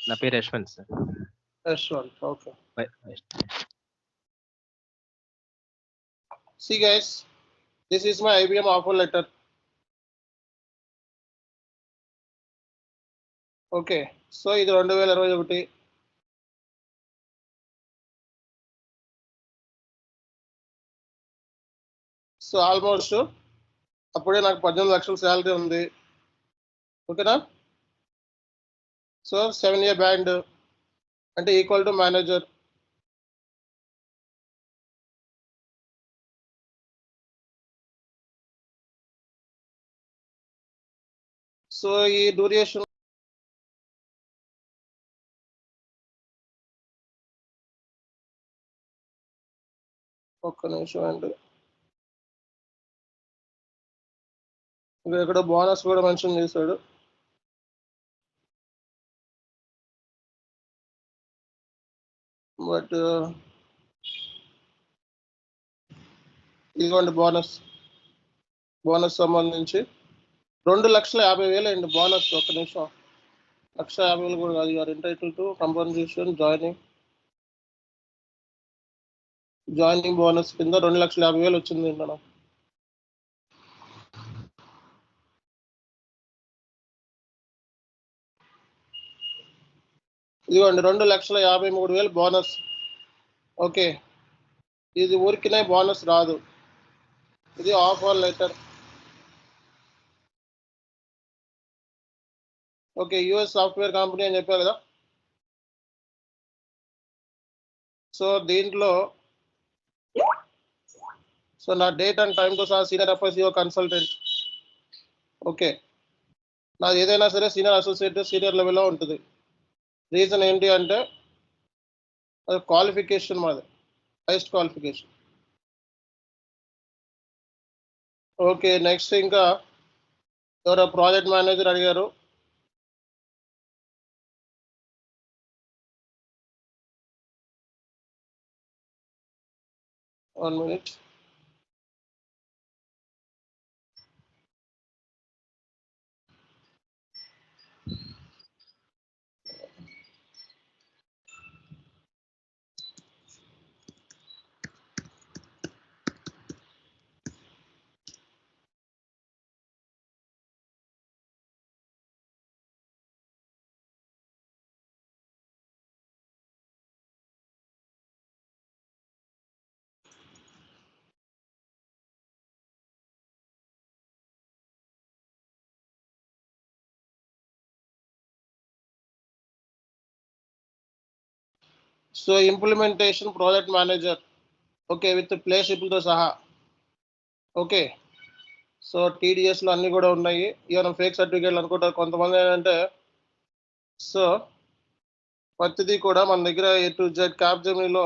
నా పేరు Yashwant sir. Yashwant, okay. See guys, this is my IBM offer letter. Okay, so ఇది 2021. So almost అప్పుడే నాకు 18 లక్షల శాలరీ ఉంది. ఓకేనా? సో 7 year బ్యాండ్ అంటే ఈక్వల్ టు మేనేజర్. సో ఈ డ్యూరేషన్ ఒక్క నిమిషం అండి. ఇక్కడ బోనస్ కూడా మెన్షన్ చేశాడు. బట్ ఇదిగోండి బోనస్ సంబంధించి 2,50,000 అండి బోనస్. ఒక్క నిమిషం, 1,50,000 కూడా కాదు. You're entitled to compensation joining bonus కింద 2,50,000 వచ్చింది మనం. ఇదిగోండి 2,53,000 బోనస్. ఓకే, ఇది ఊరికినే బోనస్ రాదు, ఇది offer letter. Okay, US software company అని చెప్పారు కదా. సో దీంట్లో సో నా డేట్ అండ్ టైంతో సహా సీనియర్ ఎఫ్ఐసిఓ కన్సల్టెంట్. ఓకే, నాది ఏదైనా సరే సీనియర్ అసోసియేట్ సీనియర్ లెవెల్లో ఉంటుంది. రీజన్ ఏంటి అంటే అది క్వాలిఫికేషన్, మాది హైయెస్ట్ క్వాలిఫికేషన్. ఓకే, నెక్స్ట్ ఇంకా ఎవరో ప్రాజెక్ట్ మేనేజర్ అడిగారు. One minute. So implementation project manager. Okay, with ప్లేసిబుల్తో సహా. ఓకే, సో టీడీఎస్లో అన్నీ కూడా ఉన్నాయి. ఏమైనా ఫేక్ సర్టిఫికేట్లు అనుకుంటారు కొంతమంది. ఏంటంటే సో ప్రతిదీ కూడా మన దగ్గర A to Z క్యాప్జెమినీలో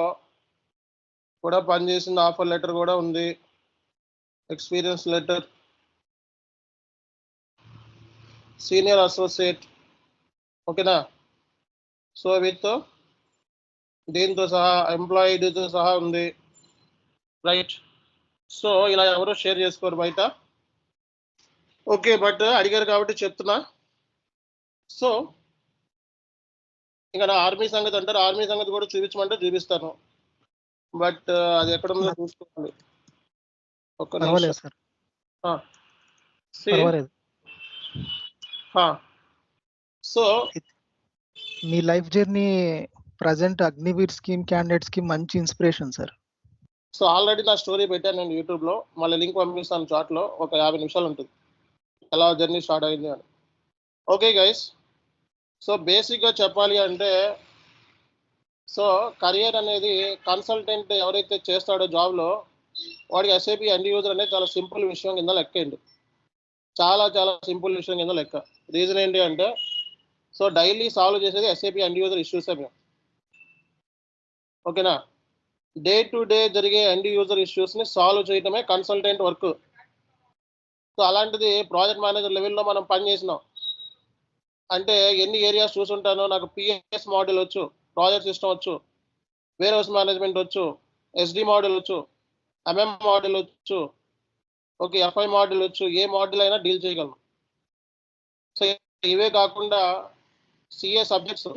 కూడా పనిచేసిన ఆఫర్ లెటర్ కూడా ఉంది, ఎక్స్పీరియన్స్ లెటర్, సీనియర్ అసోసియేట్. ఓకేనా? సో విత్ దీంతో సహా ఎంప్లాయీతో సహా ఉంది, రైట్? సో ఇలా ఎవరు షేర్ చేసుకోరు బయట. ఓకే, బట్ అడిగారు కాబట్టి చెప్తున్నా. సో ఇంకా నా ఆర్మీ సంగతి అంటారు, ఆర్మీ సంగతి కూడా చూపించమంటే చూపిస్తాను. బట్ అది ఎక్కడ ఉందో చూసుకోవాలి. ఒక్క నిమిషం. సో మీ life journey present Agniveer scheme candidates కి మంచి ఇన్స్పిరేషన్ సార్. సో ఆల్రెడీ నా స్టోరీ పెట్టాను నేను యూట్యూబ్లో, మళ్ళీ లింక్ పంపిస్తాను చాట్లో. ఒక 50 నిమిషాలు ఉంటుంది ఎలా జర్నీ స్టార్ట్ అయింది అని. ఓకే గైస్, సో బేసిక్గా చెప్పాలి అంటే సో కరియర్ అనేది కన్సల్టెంట్ ఎవరైతే చేస్తాడో జాబ్లో వాడికి SAP ఎండ్ యూజర్ అనేది చాలా సింపుల్ విషయం కింద లెక్కండి. చాలా చాలా సింపుల్ విషయం కింద లెక్క. రీజన్ ఏంటి అంటే సో డైలీ సాల్వ్ చేసేది SAP ఎండ్ యూజర్ ఇష్యూసే మేము. ఓకేనా? డే టు డే జరిగే ఎండ్ యూజర్ ఇష్యూస్ని సాల్వ్ చేయటమే కన్సల్టెంట్ వర్క్. సో అలాంటిది ప్రాజెక్ట్ మేనేజర్ లెవెల్లో మనం పని చేసినాం అంటే ఎన్ని ఏరియాస్ చూసుంటానో. నాకు PS మోడల్ వచ్చు, ప్రాజెక్ట్ సిస్టమ్ వచ్చు, వేర్ హౌస్ మేనేజ్మెంట్ వచ్చు, SD మోడల్ వచ్చు, MM మోడల్ వచ్చు, ఓకే FI మోడల్ వచ్చు. ఏ మోడల్ అయినా డీల్ చేయగలను. సో ఇవే కాకుండా CA సబ్జెక్ట్స్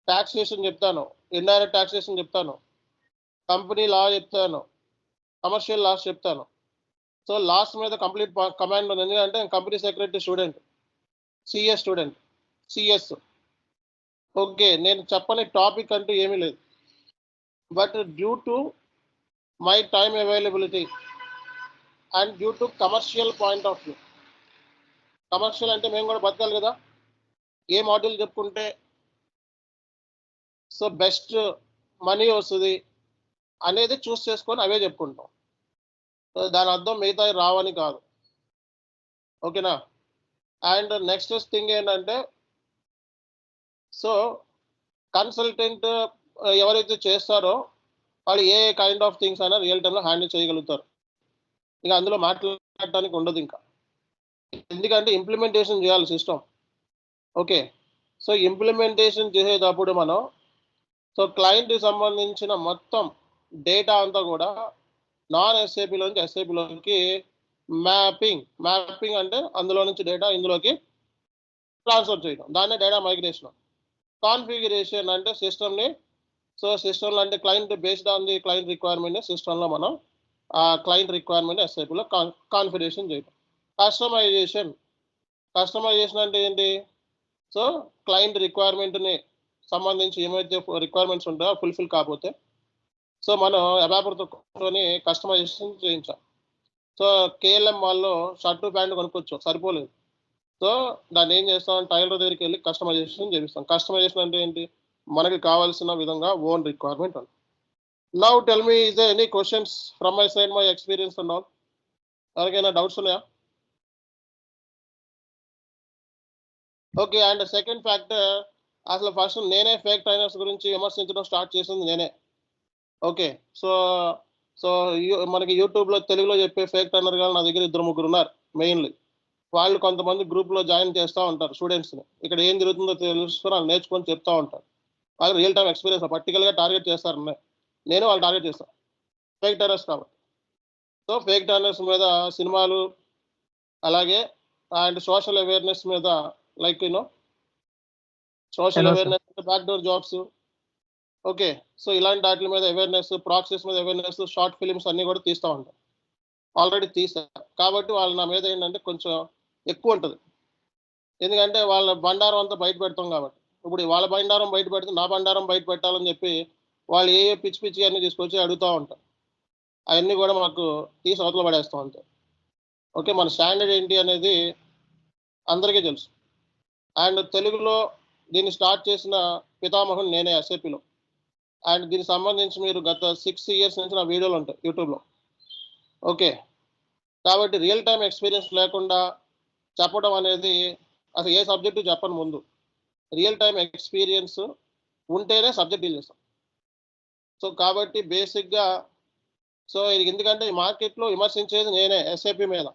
ట్యాక్సేషన్ చెప్తాను, ఇండైరెక్ట్ ట్యాక్సేషన్ చెప్తాను, కంపెనీ లా చెప్తాను, కమర్షియల్ లాస్ చెప్తాను. సో లాస్ట్ మీద కంప్లీట్ కమాండ్ ఉంది, ఎందుకంటే company secretary student, CS student, CS. Okay, నేను చెప్పని టాపిక్ అంటూ ఏమీ లేదు. But due to my time availability and due to commercial point of view, commercial అంటే మేము కూడా బతకాలి కదా, ఏ మాడ్యూల్ చెప్పుకుంటే సో బెస్ట్ మనీ వస్తుంది అనేది చూస్ చేసుకొని అవే చెప్పుకుంటాం. సో దాని అర్థం మిగతా రావని కాదు, ఓకేనా. అండ్ నెక్స్ట్ థింగ్ ఏంటంటే, సో కన్సల్టెంట్ ఎవరైతే చేస్తారో వాళ్ళు ఏ కైండ్ ఆఫ్ థింగ్స్ అయినా రియల్ టైంలో హ్యాండిల్ చేయగలుగుతారు. ఇక అందులో మాట్లాడటానికి ఉండదు ఇంకా, ఎందుకంటే ఇంప్లిమెంటేషన్ చేయాలి సిస్టమ్. ఓకే, సో ఇంప్లిమెంటేషన్ చేసేటప్పుడు మనం సో క్లయింట్కి సంబంధించిన మొత్తం డేటా అంతా కూడా నాన్ ఎస్ఏపిలోంచి ఎస్ఏపిలోకి మ్యాపింగ్ అంటే అందులో నుంచి డేటా ఇందులోకి ట్రాన్స్ఫర్ చేయడం, దాన్నే డేటా మైగ్రేషన్. కాన్ఫిగరేషన్ అంటే సిస్టమ్ని, సో సిస్టమ్లో అంటే client based on the client requirement సిస్టంలో మనం ఆ క్లయింట్ రిక్వైర్మెంట్ ఎస్ఐపిలో కాన్ఫిగరేషన్ చేయడం. కస్టమైజేషన్ అంటే ఏంటి, సో క్లయింట్ రిక్వైర్మెంట్ని సంబంధించి ఏమైతే రిక్వైర్మెంట్స్ ఉంటాయో ఫుల్ఫిల్ కాకపోతే సో మనం అబాపర్తో కూర్చొని కస్టమైజేషన్ చేయించాం. సో కేఎల్ఎం వాళ్ళు షర్టు ప్యాంటు కొనుక్కోవచ్చు, సరిపోలేదు. సో దాన్ని ఏం చేస్తాం, టైలర్ దగ్గరికి వెళ్ళి కస్టమైజేషన్ చేపిస్తాం. కస్టమైజేషన్ అంటే ఏంటి, మనకి కావాల్సిన విధంగా ఓన్ రిక్వైర్మెంట్ ఉంది. Now tell me, is there any questions from my side, my experience and all? ఎవరికైనా డౌట్స్ ఉన్నాయా? ఓకే, అండ్ సెకండ్ ఫ్యాక్టర్, అసలు ఫస్ట్ నేనే ఫేక్ ట్రైనర్స్ గురించి విమర్శించడం స్టార్ట్ చేసింది నేనే. ఓకే, సో సో మనకి యూట్యూబ్లో తెలుగులో చెప్పే ఫేక్ ట్రైనర్ గారు నా దగ్గర 2-3 ఉన్నారు మెయిన్లీ. వాళ్ళు కొంతమంది గ్రూప్లో జాయిన్ చేస్తూ ఉంటారు స్టూడెంట్స్ని, ఇక్కడ ఏం జరుగుతుందో తెలుసుకొని వాళ్ళు నేర్చుకొని చెప్తూ ఉంటారు. వాళ్ళు రియల్ టైం ఎక్స్పీరియన్స్ పర్టికులర్గా టార్గెట్ చేస్తారు, నేను వాళ్ళు టార్గెట్ చేస్తాను ఫేక్ టైనర్స్ కాబట్టి. సో ఫేక్ టైనర్స్ మీద సినిమాలు, అలాగే అండ్ సోషల్ అవేర్నెస్ మీద, like social awareness, backdoor jobs. Okay, so ఇలాంటి వాటి మీద అవేర్నెస్, ప్రాక్సెస్ మీద అవేర్నెస్, షార్ట్ ఫిలిమ్స్ అన్నీ కూడా తీస్తూ ఉంటాం. ఆల్రెడీ తీస్తారు కాబట్టి వాళ్ళు నా మీద ఏంటంటే కొంచెం ఎక్కువ ఉంటుంది, ఎందుకంటే వాళ్ళ బండారం అంతా బయట పెడతాం కాబట్టి. ఇప్పుడు వాళ్ళ బండారం బయట పెడితే నా బండారం బయట పెట్టాలని చెప్పి వాళ్ళు ఏ పిచ్చి పిచ్చి అన్నీ తీసుకొచ్చి అడుగుతూ ఉంటారు. అవన్నీ కూడా మాకు తీసి అవతల పడేస్తూ ఉంటాయి. ఓకే, మన స్టాండర్డ్ ఏంటి అనేది అందరికీ తెలుసు. అండ్ తెలుగులో దీన్ని స్టార్ట్ చేసిన పితామహుడు నేనే ఎస్ఏపిలో. అండ్ దీనికి సంబంధించి మీరు గత 6 years నుంచి నా వీడియోలు ఉంటాయి యూట్యూబ్లో. ఓకే, కాబట్టి రియల్ టైం ఎక్స్పీరియన్స్ లేకుండా చెప్పడం అనేది, అసలు ఏ సబ్జెక్టు చెప్పను ముందు, రియల్ టైం ఎక్స్పీరియన్స్ ఉంటేనే సబ్జెక్ట్ డీల్ చేస్తాం. సో కాబట్టి బేసిక్గా సో ఎందుకంటే ఈ మార్కెట్లో విమర్శించేది నేనే ఎస్ఏపి మీద,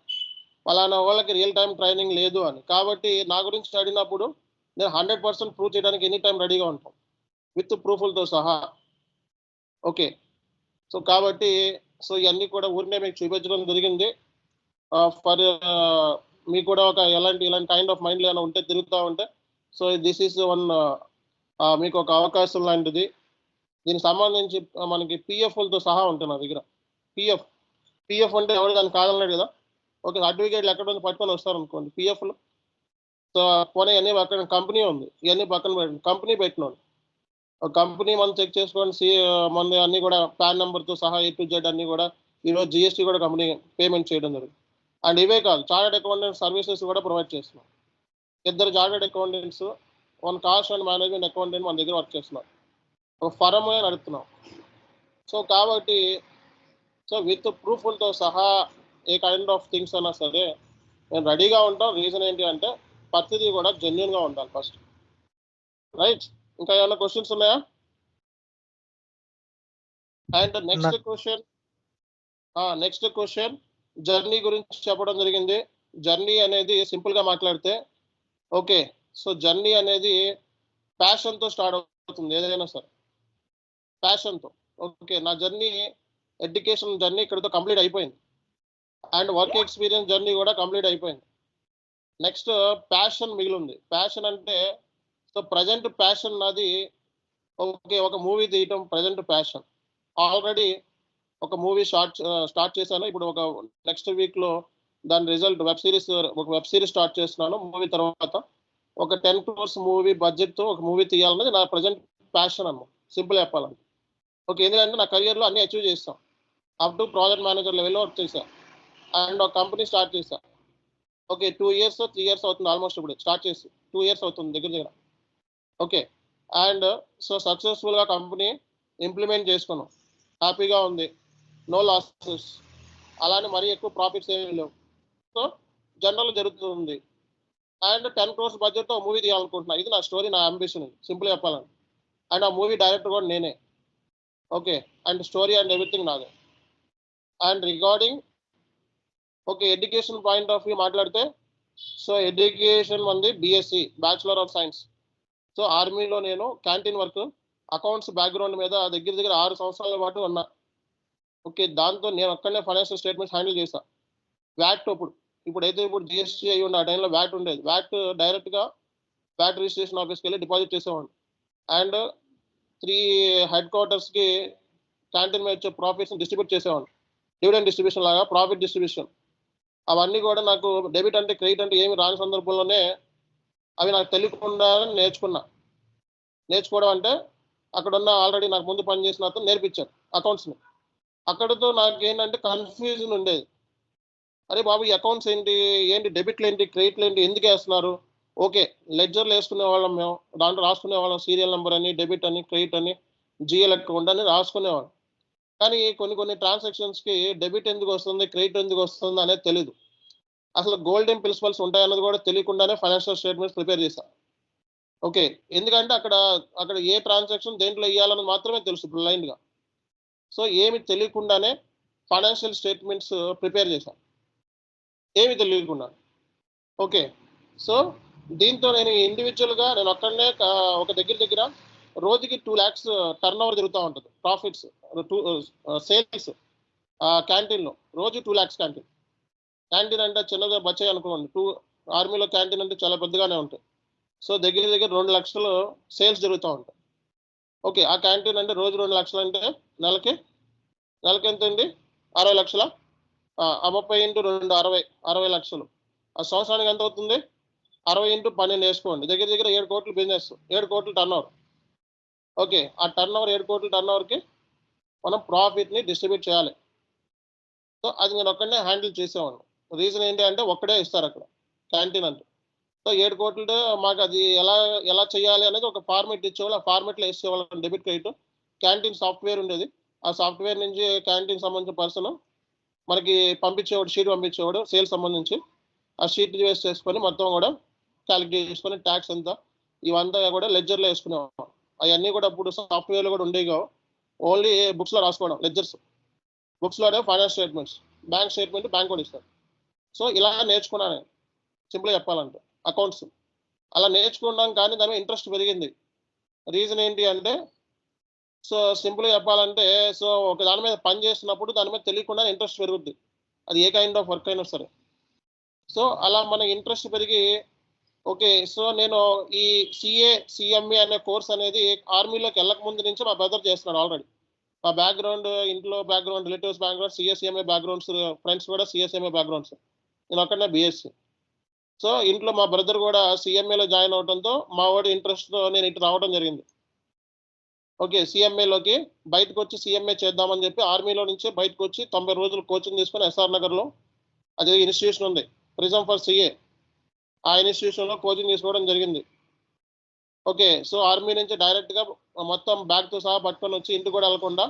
పలానా వాళ్ళకి రియల్ టైం ట్రైనింగ్ లేదు అని. కాబట్టి నా గురించి అడిగినప్పుడు నేను 100% ప్రూవ్ చేయడానికి ఎనీ టైం రెడీగా ఉంటాం, విత్ ప్రూఫ్లతో సహా. ఓకే, సో కాబట్టి సో ఇవన్నీ కూడా ఊరినే మీకు చూపించడం జరిగింది. ఫర్ మీకు కూడా ఒక ఇలాంటి కైండ్ ఆఫ్ మైండ్లో ఏమైనా ఉంటే తిరుగుతూ ఉంటే, సో దిస్ ఈజ్ వన్ మీకు ఒక అవకాశం లాంటిది. దీనికి సంబంధించి మనకి పిఎఫ్లతో సహా ఉంటుంది నా దగ్గర. పిఎఫ్ అంటే ఎవరు దాన్ని కాదనలేడు కదా. ఓకే, సర్టిఫికేట్లు ఎక్కడ నుంచి పట్టుకొని వస్తారు అనుకోండి పిఎఫ్లు. సో పోనీ అన్నీ పక్కన కంపెనీ ఉంది, ఇవన్నీ పక్కన పెట్టండి, కంపెనీ పెట్టినోండి. ఒక కంపెనీ మనం చెక్ చేసుకోండి, మన అన్నీ కూడా పాన్ నెంబర్తో సహా A to Z అన్నీ కూడా ఈరోజు జిఎస్టీ కూడా కంపెనీ పేమెంట్ చేయడం జరుగుతుంది. అండ్ ఇవే కాదు, చార్టెడ్ అకౌంటెంట్ సర్వీసెస్ కూడా ప్రొవైడ్ చేస్తున్నాం. 2 chartered accountants, 1 cost and management accountant మన దగ్గర వర్క్ చేస్తున్నాం, ఒక ఫర్మ్ నడుపుతున్నాం. సో కాబట్టి సో విత్ ప్రూఫ్లతో సహా ఏ కైండ్ ఆఫ్ థింగ్స్ అయినా సరే నేను రెడీగా ఉంటాం. రీజన్ ఏంటి అంటే ప్రతిదీ కూడా జెన్యున్గా ఉండాలి ఫస్ట్, రైట్. ఇంకా ఏమైనా క్వశ్చన్స్ ఉన్నాయా? అండ్ నెక్స్ట్ క్వశ్చన్ జర్నీ గురించి చెప్పడం జరిగింది. జర్నీ అనేది సింపుల్గా మాట్లాడితే, ఓకే, సో జర్నీ అనేది ప్యాషన్తో స్టార్ట్ అవుతుంది ఏదైనా సరే, ప్యాషన్తో. ఓకే, నా జర్నీ, ఎడ్యుకేషన్ జర్నీ ఇక్కడితో కంప్లీట్ అయిపోయింది, అండ్ వర్క్ ఎక్స్పీరియన్స్ జర్నీ కూడా కంప్లీట్ అయిపోయింది. నెక్స్ట్ ప్యాషన్ మిగిలింది. ప్యాషన్ అంటే సో ప్రజెంట్ ప్యాషన్ నాది ఓకే. ఒక మూవీ తీయటం ప్రెజెంట్ ప్యాషన్. ఆల్రెడీ ఒక మూవీ స్టార్ట్ చేశాను. ఇప్పుడు ఒక నెక్స్ట్ వీక్‌లో దాని రిజల్ట్ ఒక వెబ్ సీరీస్ స్టార్ట్ చేస్తున్నాను. మూవీ తర్వాత ఒక 10 క్రోర్స్ మూవీ బడ్జెట్‌తో ఒక మూవీ తీయాలన్నది నా ప్రెజెంట్ ప్యాషన్ అన్నమాట. సింపుల్‌గా చెప్పాలంటే. ఓకే. ఎందుకంటే నా కెరియర్‌లో అన్నీ అచీవ్ చేశాను. అప్ టు ప్రాజెక్ట్ మేనేజర్ లెవెల్‌లో వర్క్ చేశా. అండ్ ఒక కంపెనీ స్టార్ట్ చేశా. ఓకే. 2 ఇయర్స్, 3 ఇయర్స్ అవుతుంది ఆల్‌మోస్ట్ ఇప్పుడు స్టార్ట్ చేసి. 2 ఇయర్స్ అవుతుంది దగ్గర దగ్గర. ఓకే. అండ్ సో సక్సెస్‌ఫుల్‌గా కంపెనీ ఇంప్లిమెంట్ చేసుకున్నాం. హ్యాపీగా ఉంది. No losses. అలానే మరీ ఎక్కువ ప్రాఫిట్స్ ఏమీ లేవు. సో జనరల్‌గా జరుగుతుంది. అండ్ 10 క్రోర్స్ బడ్జెట్‌తో మూవీ తీయాలనుకుంటున్నా. ఇది నా స్టోరీ, నా అంబిషన్ సింపుల్‌గా చెప్పాలంటే. అండ్ ఆ మూవీ డైరెక్టర్ కూడా నేనే. Okay. And story and everything నాదే. And regarding okay. Education point of view మాట్లాడితే సో ఎడ్యుకేషన్ మంది BSc bachelor of science. So ఆర్మీలో నేను క్యాంటీన్ వర్క్, అకౌంట్స్ బ్యాక్‌గ్రౌండ్ మీద దగ్గర దగ్గర 6 సంవత్సరాల పాటు ఉన్నా. ఓకే. దాంతో నేను ఒక్కడినే ఫైనాన్షియల్ స్టేట్మెంట్స్ హ్యాండిల్ చేశా. వ్యాట్ ఇప్పుడు జీఎస్టీ అయ్యి ఉన్న ఆ టైంలో వ్యాట్ ఉండేది. వ్యాట్ డైరెక్ట్‌గా వ్యాట్ రిజిస్ట్రేషన్ ఆఫీస్‌కెళ్ళి డిపాజిట్ చేసేవాడిని. అండ్ 3 హెడ్ క్వార్టర్స్‌కి క్యాంటీన్ మీద వచ్చే ప్రాఫిట్స్‌ని డిస్ట్రిబ్యూట్ చేసేవాడిని. డివిడెండ్ డిస్ట్రిబ్యూషన్ లాగా ప్రాఫిట్ డిస్ట్రిబ్యూషన్. అవన్నీ కూడా నాకు డెబిట్ అంటే, క్రెడిట్ అంటే ఏమి రాని సందర్భంలోనే అవి నాకు తెలియకుండా నేర్చుకున్నా. నేర్చుకోవడం అంటే అక్కడున్న ఆల్రెడీ నాకు ముందు పనిచేసిన అతను నేర్పించాడు అకౌంట్స్‌ని. అక్కడితో నాకేంటంటే కన్‌ఫ్యూజన్ ఉండేది. అరే బాబు! ఈ అకౌంట్స్ ఏంటి? ఏంటి డెబిట్‌లేంటి? క్రెడిట్‌లేంటి? ఎందుకేస్తున్నారు? ఓకే. లెడ్జర్‌లో ఏసుకునేవాళ్ళం మేము. దాంట్లో రాసుకునేవాళ్ళం సీరియల్ నంబర్ అని, డెబిట్ అని, క్రెడిట్ అని, జీఎల్ అకౌంట్ అని రాసుకునేవాళ్ళం. కానీ కొన్ని కొన్ని ట్రాన్సాక్షన్స్‌కి డెబిట్ ఎందుకొస్తుంది? క్రెడిట్ ఎందుకొస్తుంది? అనేది తెలీదు. అసలు గోల్డెన్ ప్రిన్సిపల్స్ ఉంటాయన్నది కూడా తెలియకుండానే ఫైనాన్షియల్ స్టేట్మెంట్స్ ప్రిపేర్ చేశా. ఓకే. ఎందుకంటే అక్కడ ఏ ట్రాన్సాక్షన్ దేంట్లో ఎయ్యాలన్నది మాత్రమే తెలుసు బ్లైండ్‌గా. సో ఏమి తెలియకుండానే ఫైనాన్షియల్ స్టేట్మెంట్స్ ప్రిపేర్ చేశా. ఏమి తెలియకుండా. ఓకే. సో దీంతో నేను ఇండివిడ్యువల్‌గా నేనొక్కడినే ఒక దగ్గర దగ్గర రోజుకి 2,00,000 టర్నోవర్ జరుగుతా ఉంటది. ప్రాఫిట్స్ టూ సేల్స్ క్యాంటీన్‌లో. రోజు 2,00,000 క్యాంటీన్. క్యాంటీన్ అంటే చిన్నగా బచ్చాయి అనుకోండి. ఆర్మీలో క్యాంటీన్ అంటే చాలా పెద్దగానే ఉంటాయి. సో దగ్గర దగ్గర 2,00,000 సేల్స్ జరుగుతా ఉంటాయి. ఓకే. ఆ క్యాంటీన్ అంటే రోజు 2,00,000 అంటే నెలకి నెలకెంతండి? 60,00,000 ఆ 30 ఇంటూ 2 60,00,000. ఆ సంవత్సరానికి ఎంతవుతుంది? 60 ఇంటూ 12 ఏసుకోండి. దగ్గర దగ్గర 7,00,00,000 బిజినెస్. 7,00,00,000 టర్నోవర్. ఓకే. ఆ టర్నోవర్ 7,00,00,000 టర్నోవర్‌కి మనం ప్రాఫిట్‌ని డిస్ట్రిబ్యూట్ చేయాలి. సో అది నేనొక్కడినే హ్యాండిల్ చేసేవాడిని. రీజన్ ఏంటి అంటే ఒక్కడే ఇస్తారక్కడ క్యాంటీన్ అంటే. సో 7,00,00,000 మాకది ఎలా ఎలా చేయాలి అనేది ఒక ఫార్మాట్ ఇచ్చేవాళ్ళు. ఆ ఫార్మాట్‌లో ఏసేవాళ్ళం డెబిట్, క్రెడిట్. క్యాంటీన్ సాఫ్ట్‌వేర్ ఉండేది. ఆ సాఫ్ట్‌వేర్ నుంచి క్యాంటీన్‌కి సంబంధించిన పర్సన్ మనకి షీట్ పంపించేవాడు సేల్స్ సంబంధించి. ఆ షీట్ బేస్ చేసుకొని మొత్తం గూడా కాలిక్యులేట్ చేసుకొని టాక్స్ ఎంత ఇవంతా కూడా లెడ్జర్‌లో ఏసుకునేవాళ్ళం. అయన్నీ కూడా అప్పుడు సాఫ్ట్‌వేర్‌లో కూడా ఉండేవి కావు. ఓన్లీ బుక్స్‌లో రాసుకోవడం లెడ్జర్స్. బుక్స్‌లోనే ఫైనాన్స్ స్టేట్మెంట్స్. బ్యాంక్ స్టేట్మెంట్ బ్యాంకోడు ఇస్తాడు. సో ఇలా నేర్చుకున్నాను నేను. సింపుల్‌గా చెప్పాలంటే అకౌంట్స్. అలా నేర్చుకున్నాం కానీ దాని మీద ఇంట్రెస్ట్ పెరిగింది. రీజన్ ఏంటి అంటే సో సింపుల్‌గా చెప్పాలంటే సో ఒక దాని మీద పని చేస్తున్నప్పుడు దాని మీద తెలియకుండానే ఇంట్రెస్ట్ పెరుగుద్ది. అది ఏ కైండ్ ఆఫ్ వర్క్ అయినా సరే. సో అలా మన ఇంట్రెస్ట్ పెరిగి ఓకే. సో నేను ఈ సీఎంఏ అనే కోర్స్ అనేది ఆర్మీలోకి ఎళ్ళక ముందు నుంచి మా బ్రదర్ చేస్తున్నాడు ఆల్రెడీ. మా ఇంట్లో background, relatives background CMA backgrounds, friends కూడా సీఎంఏ బ్యాక్‌గ్రౌండ్స్. నేనొక్కడినే బీఎస్సీ. సో ఇంట్లో మా బ్రదర్ కూడా సీఎంఏలో జాయిన్ అవ్వడంతో మా వాడి ఇంట్రెస్ట్‌తో నేను ఇటు రావడం జరిగింది. ఓకే. సీఎంఏలోకి బయటకొచ్చి సీఎంఏ చేద్దామని చెప్పి ఆర్మీలో నుంచే బయటకొచ్చి 90 రోజులు కోచింగ్ తీసుకొని ఎస్ఆర్ నగర్‌లో అదే ఇన్‌స్టిట్యూషన్ ఉంది. Prism for CA. ఆ ఇన్‌స్టిట్యూషన్‌లో కోచింగ్ తీసుకోవడం జరిగింది. ఓకే. సో ఆర్మీ నుంచి డైరెక్ట్‌గా మొత్తం బ్యాగ్‌తో సహా పట్టుకొనొచ్చి ఇంటికి కూడా ఎళ్ళకుండా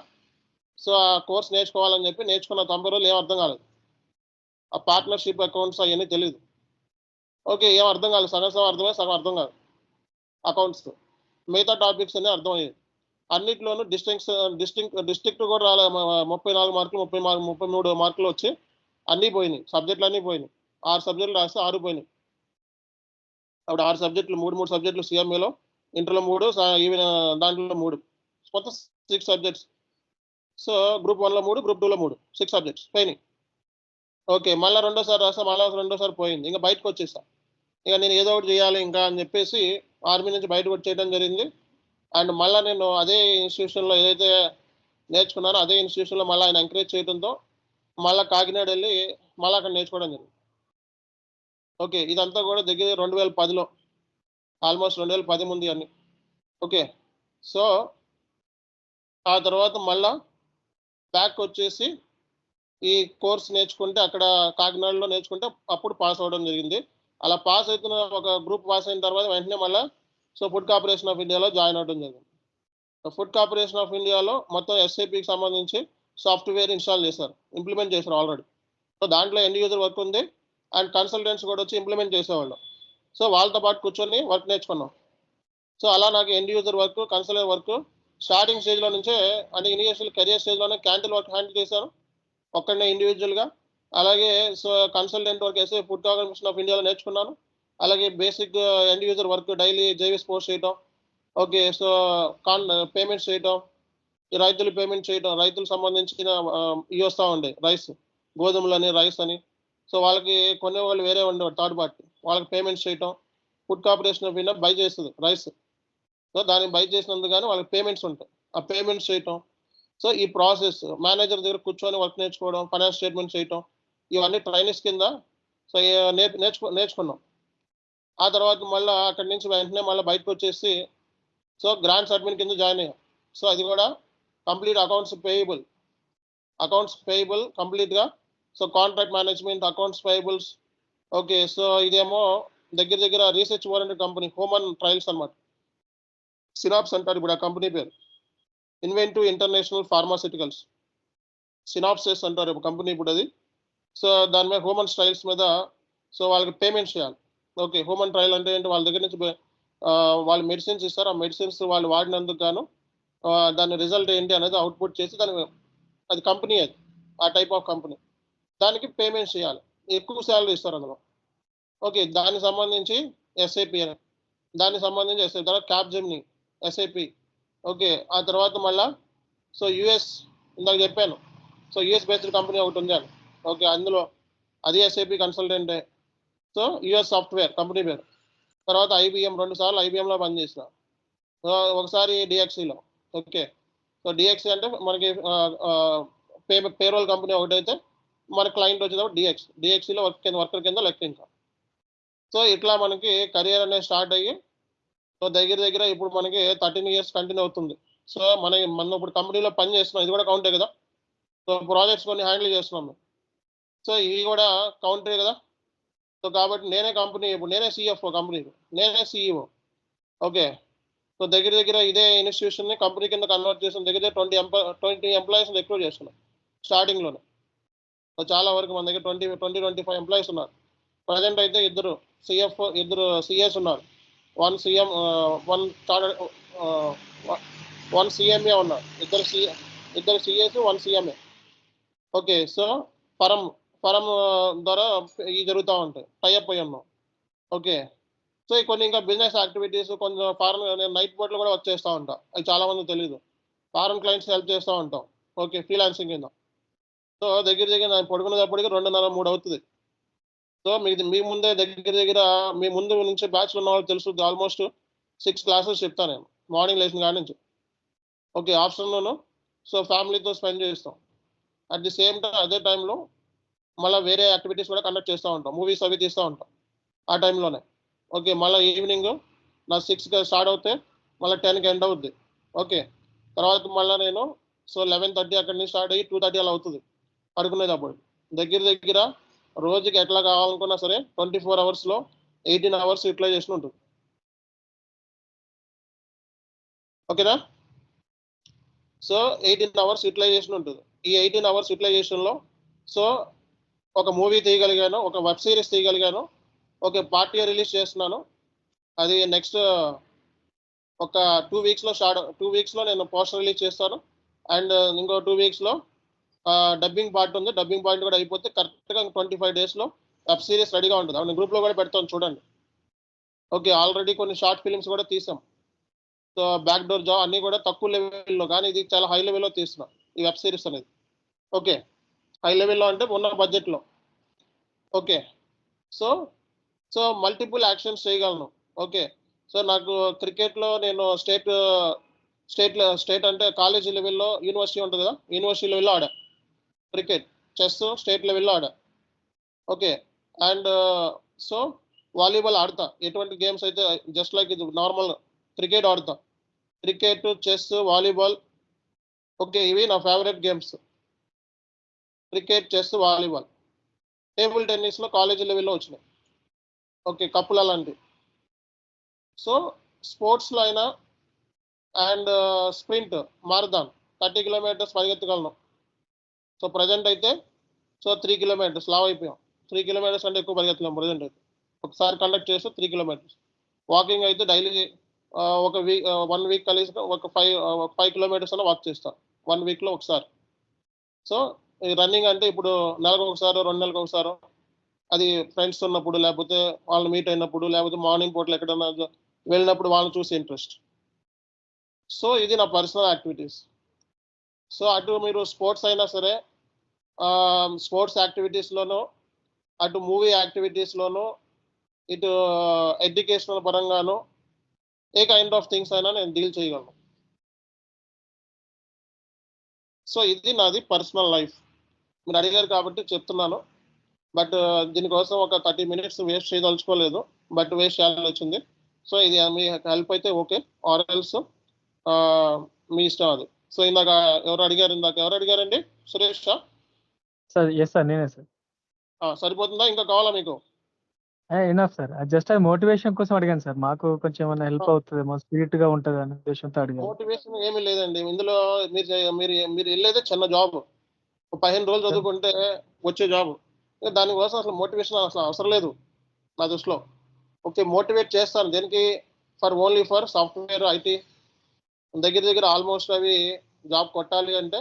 సో ఆ కోర్స్ నేర్చుకోవాలని చెప్పి నేర్చుకున్న 90 రోజులు ఏం అర్థం కాలేదు. ఆ పార్ట్నర్‌షిప్ అకౌంట్స్ అయన్నీ తెలీదు. ఓకే. ఏం అర్థం కాలేదు. సగం సగం అర్థమయ్యి, సగం అర్థం కాదు అకౌంట్స్. మిగతా టాపిక్స్ అన్నీ అర్థమయ్యాయి. అన్నిట్లోనూ డిస్ట్రిక్ట్ కూడా రాలే. 34 మార్కులు, 33 మార్కులు వచ్చి అన్నీ పోయినాయి. సబ్జెక్టులన్నీ పోయినాయి. 6 సబ్జెక్టులు రాస్తే 6 పోయినాయి. అప్పుడు 6 సబ్జెక్టులు 3 సబ్జెక్టులు సీఎంఏలో, ఇంటర్‌లో 3 దాంట్లో 3 మొత్తం 6 సబ్జెక్ట్స్. సో గ్రూప్ 1లో 3, గ్రూప్ 2లో 3 6 సబ్జెక్ట్స్ పోయినాయి. ఓకే. మళ్ళా రెండోసారి రాసా. మళ్ళా రెండోసారి పోయింది. ఇంక బయటకొచ్చేసా. ఇక నేను ఏదో ఒకటి చేయాలి ఇంకా అని చెప్పేసి ఆర్మీ నుంచి బయటకొచ్చేయడం జరిగింది. అండ్ మళ్ళీ నేను అదే ఇన్స్టిట్యూషన్లో ఏదైతే నేర్చుకున్నానో అదే ఇన్స్టిట్యూషన్లో మళ్ళీ ఆయన ఎంకరేజ్ చేయడంతో మళ్ళీ కాకినాడ వెళ్ళి మళ్ళీ అక్కడ నేర్చుకోవడం జరిగింది. ఓకే, ఇదంతా కూడా దగ్గర 2010లో, ఆల్మోస్ట్ 2010 ముందు అన్ని. ఓకే, సో ఆ తర్వాత మళ్ళా బ్యాక్ వచ్చేసి ఈ కోర్స్ నేర్చుకుంటే అక్కడ కాకినాడలో నేర్చుకుంటే అప్పుడు పాస్ అవ్వడం జరిగింది. అలా పాస్ అవుతున్న ఒక గ్రూప్ పాస్ అయిన తర్వాత వెంటనే మళ్ళీ ఫుడ్ కార్పొరేషన్ ఆఫ్ ఇండియాలో జాయిన్ అవ్వడం జరిగింది. ఫుడ్ కార్పొరేషన్ ఆఫ్ ఇండియాలో మొత్తం ఎస్ఏపికి సంబంధించి సాఫ్ట్వేర్ ఇన్స్టాల్ చేశారు, ఇంప్లిమెంట్ చేశారు ఆల్రెడీ. సో దాంట్లో ఎండ్ యూజర్ వర్క్ ఉంది అండ్ కన్సల్టెంట్స్ కూడా వచ్చి ఇంప్లిమెంట్ చేసేవాళ్ళు. సో వాళ్ళతో పాటు కూర్చొని వర్క్ నేర్చుకున్నాం. సో అలా నాకు end user work, consultant work starting స్టేజ్లో నుంచే అంటే ఇనిషియల్ కెరియర్ స్టేజ్లోనే క్యాంటీన్ వర్క్ హ్యాండిల్ చేశాను ఒక్కడనే ఇండివిజువల్గా. అలాగే సో కన్సల్టెంట్ వర్క్ వేసి ఫుడ్ కార్పొరేషన్ ఆఫ్ ఇండియాలో నేర్చుకున్నాను. అలాగే basic end user work daily JVS post చేయటం. ఓకే, సో పేమెంట్స్ చేయటం, రైతులు పేమెంట్ చేయటం, రైతులకు సంబంధించిన ఇవి వస్తూ ఉండే రైస్, గోధుమలని రైస్ అని. సో వాళ్ళకి కొనేవాళ్ళు వేరే ఉండేవారు థర్డ్ పార్టీ, వాళ్ళకి పేమెంట్స్ చేయటం. Food corporation of India by చేస్తుంది రైస్, సో దాన్ని బై చేసినందుకు కానీ వాళ్ళకి పేమెంట్స్ ఉంటాయి, ఆ పేమెంట్స్ చేయటం. సో ఈ ప్రాసెస్ మేనేజర్ దగ్గర కూర్చొని వర్క్ నేర్చుకోవడం, ఫైనాన్స్ స్టేట్మెంట్ చేయటం, ఇవన్నీ ట్రైనింగ్స్ కింద సో నేర్చుకున్నాం. ఆ తర్వాత మళ్ళీ అక్కడి నుంచి వెంటనే మళ్ళీ బయటకు వచ్చేసి సో గ్రాంట్స్ అడ్మిన్ కింద జాయిన్ అయ్యాం. సో అది కూడా కంప్లీట్ అకౌంట్స్ పేయబుల్ కంప్లీట్గా. So contract management, accounts payables. Okay, so ఇదేమో దగ్గర దగ్గర research oriented company, human trials అనమాట. సినాప్స్ అంటారు ఇప్పుడు ఆ కంపెనీ పేరు, ఇన్వెంటివ్ ఇంటర్నేషనల్ ఫార్మాసిటికల్స్, సినాప్సెస్ అంటారు కంపెనీ ఇప్పుడు అది. సో దాని మీద హ్యూమన్ ట్రయల్స్ మీద సో వాళ్ళకి పేమెంట్ చేయాలి. ఓకే, హ్యూమన్ ట్రయల్ అంటే ఏంటి, వాళ్ళ దగ్గర నుంచి వాళ్ళు మెడిసిన్స్ ఇస్తారు, ఆ మెడిసిన్స్ వాళ్ళు వాడినందుకు గాను దాని రిజల్ట్ ఏంటి అనేది అవుట్పుట్ చేసి దాని అది కంపెనీ, అది ఆ టైప్ ఆఫ్ కంపెనీ, దానికి పేమెంట్స్ చేయాలి, ఎక్కువ శాలరీ ఇస్తారు అందులో. ఓకే, దానికి సంబంధించి ఎస్ఐపి అని, దానికి సంబంధించి ఎస్ఐపి, తర్వాత క్యాప్జెమిని ఎస్ఐపి. ఓకే, ఆ తర్వాత మళ్ళా సో యుఎస్ ఇందాక చెప్పాను, సో యుఎస్ బేస్డ్ కంపెనీ ఒకటి ఉంది అని. ఓకే, అందులో అది ఎస్ఐపి కన్సల్టెంటే. సో యుఎస్ సాఫ్ట్వేర్ కంపెనీ పేరు. తర్వాత ఐబిఎం, 2 సార్లు ఐబిఎంలో పనిచేసిన, ఒకసారి డిఎక్సీలో. ఓకే, సో డిఎక్సీ అంటే మనకి పేరోల్ కంపెనీ ఒకటైతే మన క్లయింట్ వచ్చేటప్పుడు డిఎక్సీలో వర్కర్ కింద లెక్క ఇంకా. సో ఇట్లా మనకి కెరియర్ అనేది స్టార్ట్ అయ్యి సో దగ్గర దగ్గర ఇప్పుడు మనకి 13 years కంటిన్యూ అవుతుంది. సో మనం ఇప్పుడు కంపెనీలో పని చేస్తున్నాం, ఇది కూడా కౌంటే కదా. సో ప్రాజెక్ట్స్ కొన్ని హ్యాండిల్ చేస్తున్నాం, సో ఇవి కూడా కౌంటే కదా. సో కాబట్టి నేనే సిఎఫ్ఓ కంపెనీకి, నేనే సిఇఓ. ఓకే, సో దగ్గర దగ్గర ఇదే ఇన్స్టిట్యూషన్ని కంపెనీ కింద కన్వర్ట్ చేసిన దగ్గర 20 ఎంప్లాయీస్ రిక్రూట్ చేస్తున్నాం స్టార్టింగ్లోనే. సో చాలా వరకు మన దగ్గర 25 ఎంప్లాయీస్ ఉన్నారు. ప్రజెంట్ అయితే ఇద్దరు సిఎస్ ఉన్నారు, 1 సిఎం, 1 సిఎంఏ ఉన్నారు, ఇద్దరు సిఎస్, 1 సిఎంఏ. ఓకే, సో ఫరం ద్వారా ఇవి జరుగుతూ ఉంటాయి, టైఅప్ అయ్యి ఉన్నాం. ఓకే, సో కొన్ని ఇంకా బిజినెస్ యాక్టివిటీస్, కొంచెం ఫారెన్ నైట్ బోట్లో కూడా వర్క్ చేస్తూ ఉంటాం, అది చాలామంది తెలియదు. ఫారెన్ క్లయింట్స్ హెల్ప్ చేస్తూ ఉంటాం. ఓకే, ఫ్రీలాన్సింగ్ కింద. సో దగ్గర దగ్గర నేను పడుకునేటప్పటికి 2:30-3 అవుతుంది. సో మీ ముందే దగ్గర దగ్గర మీ ముందు నుంచి బ్యాచ్లో ఉన్న వాళ్ళు తెలుసు, ఆల్మోస్ట్ 6 క్లాసెస్ చెప్తాను నేను మార్నింగ్ లేచిన కాడి నుంచి. ఓకే, ఆఫ్టర్నూన్ సో ఫ్యామిలీతో స్పెండ్ చేస్తాం. అట్ ది సేమ్ టైం అదే టైంలో మళ్ళీ వేరే యాక్టివిటీస్ కూడా కండక్ట్ చేస్తూ ఉంటాం, మూవీస్ అవి తీస్తూ ఉంటాం ఆ టైంలోనే. ఓకే, మళ్ళీ ఈవినింగ్ నా 6కి స్టార్ట్ అవుతే మళ్ళీ 10కి ఎండ్ అవుద్ది. ఓకే, తర్వాత మళ్ళీ నేను సో 11:30 అక్కడి నుంచి స్టార్ట్ అయ్యి 2:30 అలా అవుతుంది పడుకునేటప్పుడు. దగ్గర దగ్గర రోజుకి ఎట్లా కావాలనుకున్నా సరే 24 అవర్స్లో 18 అవర్స్ యూటిలైజేషన్ ఉంటుంది. ఓకేనా, సో 18 అవర్స్ యూటిలైజేషన్ ఉంటుంది. ఈ 18 అవర్స్ యూటిలైజేషన్లో సో ఒక మూవీ తీయగలిగాను, ఒక వెబ్ సిరీస్ తీయగలిగాను. ఓకే, పార్ట్ ఇయర్ రిలీజ్ చేస్తున్నాను, అది నెక్స్ట్ ఒక 2 వీక్స్లో నేను పోస్టర్ రిలీజ్ చేస్తాను. అండ్ ఇంకో 2 వీక్స్లో డబ్బింగ్ పార్ట్ ఉంది, డబ్బింగ్ పార్ట్ కూడా అయిపోతే కరెక్ట్గా 25 డేస్లో వెబ్ సిరీస్ రెడీగా ఉంటుంది. అవును, గ్రూప్లో కూడా పెడతాను చూడండి. ఓకే, ఆల్రెడీ కొన్ని షార్ట్ ఫిలిమ్స్ కూడా తీసాం. సో బ్యాక్ డోర్ జాబ్ అన్నీ కూడా తక్కువ లెవెల్లో, కానీ ఇది చాలా హై లెవెల్లో తీస్తున్నాం ఈ వెబ్ సిరీస్ అనేది. ఓకే, హై లెవెల్లో అంటే ఉన్న బడ్జెట్లో. ఓకే, సో మల్టిపుల్ యాక్షన్స్ చేయగలను. ఓకే, సో నాకు క్రికెట్లో నేను స్టేట్ అంటే కాలేజీ లెవెల్లో యూనివర్సిటీ ఉంటుంది కదా, యూనివర్సిటీ లెవెల్లో ఆడా క్రికెట్. చెస్ స్టేట్ లెవెల్లో ఆడా. ఓకే. అండ్ సో వాలీబాల్ ఆడతా. ఎటువంటి గేమ్స్ అయితే జస్ట్ లైక్ ఇది నార్మల్ క్రికెట్ ఆడతా. Cricket, chess, volleyball. ఓకే, ఇవి నా favourite games. Cricket, chess, volleyball. Table టెన్నిస్లో కాలేజీ లెవెల్లో వచ్చినాయి. ఓకే, కప్పులు అలాంటివి. సో స్పోర్ట్స్లో అయినా అండ్ స్ప్రింట్, మారథాన్ 30 కిలోమీటర్స్ పరిగెత్తగలను. సో ప్రజెంట్ అయితే 3 కిలోమీటర్స్ లావ్ అయిపోయాం. 3 కిలోమీటర్స్ అంటే ఎక్కువ పరిగెత్తలేము ప్రజెంట్ అయితే. ఒకసారి కండక్ట్ చేస్తే 3 కిలోమీటర్స్. వాకింగ్ అయితే డైలీ ఒక 1 వీక్ కలిసి ఒక 5 కిలోమీటర్స్ అన్న వాక్ చేస్తాను 1 వీక్లో ఒకసారి. సో ఈ రన్నింగ్ అంటే ఇప్పుడు నెలకు ఒకసారి, 2 నెలలకు ఒకసారి, అది ఫ్రెండ్స్ ఉన్నప్పుడు, లేకపోతే వాళ్ళు మీట్ అయినప్పుడు, లేకపోతే మార్నింగ్ పూటలు ఎక్కడన్నా వెళ్ళినప్పుడు వాళ్ళని చూసి ఇంట్రెస్ట్. సో ఇది నా పర్సనల్ యాక్టివిటీస్. సో అటు మీరు స్పోర్ట్స్ అయినా సరే, స్పోర్ట్స్ యాక్టివిటీస్లోనూ, అటు మూవీ యాక్టివిటీస్లోనూ, ఇటు ఎడ్యుకేషనల్ పరంగాను, ఏ కైండ్ ఆఫ్ థింగ్స్ అయినా నేను డీల్ చేయగలను. సో ఇది నాది పర్సనల్ లైఫ్. మీరు అడిగారు కాబట్టి చెప్తున్నాను. బట్ దీనికోసం ఒక 30 మినిట్స్ వేస్ట్ చేయదలుచుకోలేదు, బట్ వేస్ట్ చేయాలని వచ్చింది. సో ఇది మీ హెల్ప్ అయితే ఓకే, ఆర్ ఎల్స్ మీ ఇష్టం అది. సో ఇందాక ఎవరు అడిగారండి? సురేష్ సార్ ఎస్ సార్, నేనే సార్. సరిపోతుందా, ఇంకా కావాలా మీకు? Enough sir. జస్ట్ అది మోటివేషన్ కోసం అడిగాను సార్. మాకు కొంచెం ఏమైనా హెల్ప్ అవుతుందేమో, స్పిరిట్గా ఉంటుంది అనే ఉద్దేశంతో అడిగాను. మోటివేషన్ ఏమీ లేదండి ఇందులో. మీరు వెళ్ళేదే చిన్న జాబ్. 15 రోజులు చదువుకుంటే వచ్చే జాబ్. దానికోసం అసలు మోటివేషన్ అసలు అవసరం లేదు నా దృష్టిలో. ఓకే, మోటివేట్ చేస్తాను దేనికి? Only for software, IT. దగ్గర ఆల్మోస్ట్ అవి జాబ్ కొట్టాలి అంటే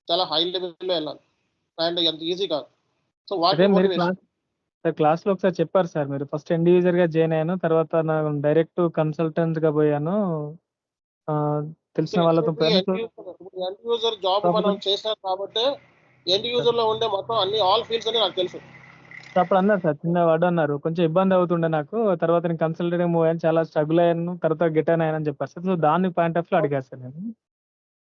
చాలా హై లెవెల్లో వెళ్ళాలి, అండ్ ఎంత ఈజీ కాదు. సో వాటి మోటివేషన్ క్లాస్లో ఒకసారి చెప్పారు సార్, మీరు ఫస్ట్ ఎండ్ యూజర్గా జాయిన్ అయ్యాను, తర్వాత నాకు డైరెక్ట్ కన్సల్టెంట్గా పోయాను. తెలిసిన వాళ్ళతో ఎండ్ యూజర్ జాబ్ మనం చేసాం కాబట్టి ఎండ్ యూజర్ లో ఉండే మొత్తం అన్ని ఆల్ ఫీల్డ్స్ అని నాకు తెలుసు. అప్పుడు అన్నారు సార్, చిన్న వాడు అన్నారు, కొంచెం ఇబ్బంది అవుతుండే నాకు, తర్వాత నేను కన్సల్టెంట్ మూవ్ అయ్యాను, చాలా స్ట్రగుల్ అయ్యాను, తర్వాత గిటాన్ అయ్యాను చెప్పారు సార్. సో దాని పాయింట్ ఆఫ్ లో అడిగారు సార్ నేను.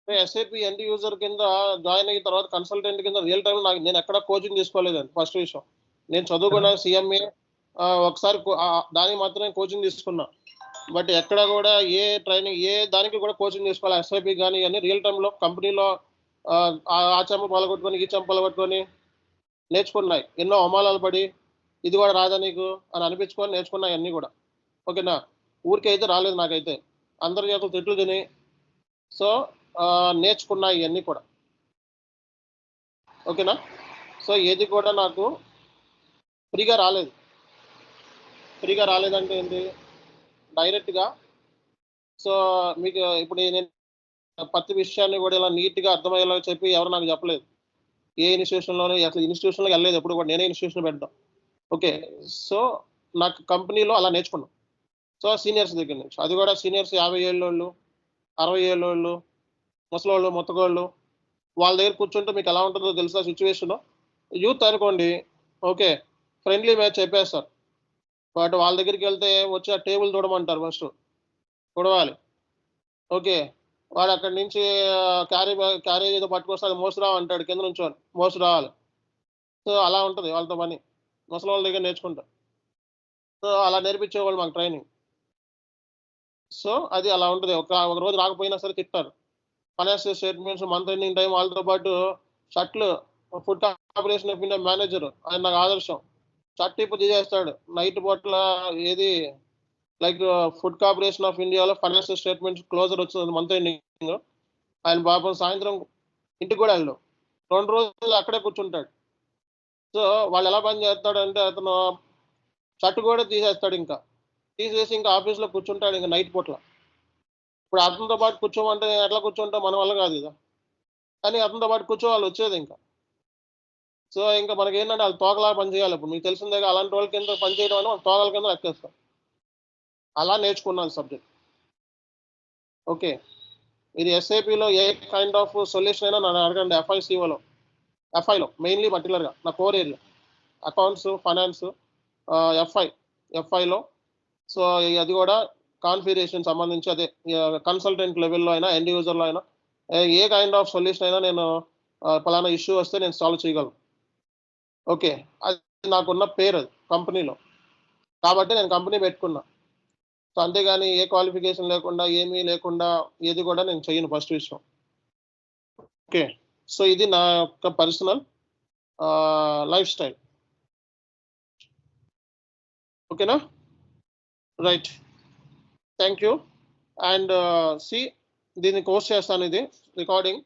ఎస్ఏపి ఎండ్ యూజర్ కింద జాయిన్ అయిన తర్వాత కన్సల్టెంట్ కింద రియల్ టైం నేను ఎక్కడ కోచింగ్ తీసుకోలేదండి. ఫస్ట్ విషయం, నేను చదువుకున్న సిఎంఏ ఒకసారి దానికి మాత్రమే కోచింగ్ తీసుకున్నా. బట్ ఎక్కడ కూడా ఏ ట్రైనింగ్, ఏ దానికి కూడా కోచింగ్ తీసుకోవాలి. ఎస్ఐపి కానీ అన్ని రియల్ టైంలో కంపెనీలో ఆ చెంప పలగొట్టుకొని, ఈ చెంప పలగొట్టుకొని నేర్చుకున్నాయి. ఎన్నో అవమానాలు పడి, ఇది కూడా రాదా నీకు అని అనిపించుకొని నేర్చుకున్నాయి అన్నీ కూడా. ఓకేనా, ఊరికే అయితే రాలేదు నాకైతే. అందరి చేతులు తిట్లు తిని సో నేర్చుకున్నాయి ఇవన్నీ కూడా. ఓకేనా, సో ఏది కూడా నాకు ఫ్రీగా రాలేదు. ఫ్రీగా రాలేదంటే ఏంటి, డైరెక్ట్గా. సో మీకు ఇప్పుడు నేను ప్రతి విషయాన్ని కూడా ఇలా నీట్గా అర్థమయ్యేలా చెప్పి ఎవరు నాకు చెప్పలేదు. ఏ ఇన్స్టిట్యూషన్లోనే అసలు ఇన్స్టిట్యూషన్లోకి వెళ్ళలేదు ఎప్పుడు కూడా, నేనే ఇన్స్టిట్యూషన్ పెట్టడం. ఓకే, సో నాకు కంపెనీలో అలా నేర్చుకున్నాం. సో సీనియర్స్ దగ్గర నుంచి, అది కూడా సీనియర్స్ 50 ఏళ్ళోళ్ళు, 60 ఏళ్ళోళ్ళు, ముసలోళ్ళు, ముత్తగోళ్ళు, వాళ్ళ దగ్గర కూర్చుంటే మీకు ఎలా ఉంటుందో తెలుసా సిచ్యువేషన్. యూత్ అనుకోండి, ఓకే, ఫ్రెండ్లీ మ్యాచ్ చెప్పేస్తారు. బట్ వాళ్ళ దగ్గరికి వెళ్తే వచ్చి ఆ టేబుల్ చూడమంటారు, ఫస్ట్ చూడవాలి. ఓకే, వాడు అక్కడి నుంచి క్యారేజ్ ఏదో పట్టుకొస్తే అది మోసురావు అంటాడు, కింద నుంచి మోసు రావాలి. సో అలా ఉంటుంది వాళ్ళతో పని, ముసలి వాళ్ళ దగ్గర నేర్చుకుంటారు. సో అలా నేర్పించేవాళ్ళు మాకు ట్రైనింగ్. సో అది అలా ఉంటుంది. ఒక రోజు రాకపోయినా సరే తిట్టారు. Financial statements, month ending time, వాళ్ళతో పాటు షర్ట్లు. Food corporation of India manager, ఆయన నాకు ఆదర్శం. షర్ట్ ఇప్పుడు తీసేస్తాడు నైట్ పూట్ల. ఏది లైక్ ఫుడ్ కార్పొరేషన్ ఆఫ్ ఇండియాలో ఫైనాన్షియల్ స్టేట్మెంట్స్ క్లోజర్ వచ్చింది మంత్ ఎండింగ్. ఆయన పాపం సాయంత్రం ఇంటికి కూడా వెళ్ళడు, 2 రోజులు అక్కడే కూర్చుంటాడు. సో వాళ్ళు ఎలా పని చేస్తాడంటే, అతను షర్ట్ కూడా తీసేస్తాడు, ఇంకా తీసేసి ఇంకా ఆఫీస్లో కూర్చుంటాడు ఇంకా నైట్ పూట్ల. ఇప్పుడు అతనితో పాటు కూర్చోమంటే ఎట్లా కూర్చుంటాం, మన వల్ల కాదు కదా. కానీ అతనితో పాటు కూర్చోవాలి వచ్చేది ఇంకా. సో ఇంకా మనకి ఏంటంటే వాళ్ళు తోకలా పని చేయాలి. ఇప్పుడు మీకు తెలిసిందేగా, అలాంటి వాళ్ళ కింద పని చేయడం అని తోకల కింద ఎక్కేస్తాం. అలా నేర్చుకున్నాను సబ్జెక్ట్. ఓకే, ఇది ఎస్ఏపిలో ఏ కైండ్ ఆఫ్ సొల్యూషన్ అయినా నన్ను అడగండి. ఎఫ్ఐలో మెయిన్లీ పర్టికులర్గా నా కోర్ ఏరియా అకౌంట్స్, ఫైనాన్స్, ఎఫ్ఐలో. సో అది కూడా కాన్ఫిగరేషన్ సంబంధించి అదే కన్సల్టెంట్ లెవెల్లో అయినా ఎండ్ యూజర్లో అయినా ఏ కైండ్ ఆఫ్ సొల్యూషన్ అయినా నేను పలానా ఇష్యూ వస్తే నేను సాల్వ్ చేయగలను. ఓకే, అది నాకున్న పేరు అది కంపెనీలో, కాబట్టి నేను కంపెనీ పెట్టుకున్నా. సో అంతేగాని ఏ క్వాలిఫికేషన్ లేకుండా ఏమీ లేకుండా ఏది కూడా నేను చేయను ఫస్ట్ విషయం. ఓకే, సో ఇది నా యొక్క పర్సనల్ లైఫ్ స్టైల్. ఓకేనా, రైట్, థ్యాంక్ యూ. అండ్ సి దీన్ని కోర్స్ చేస్తాను, ఇది రికార్డింగ్.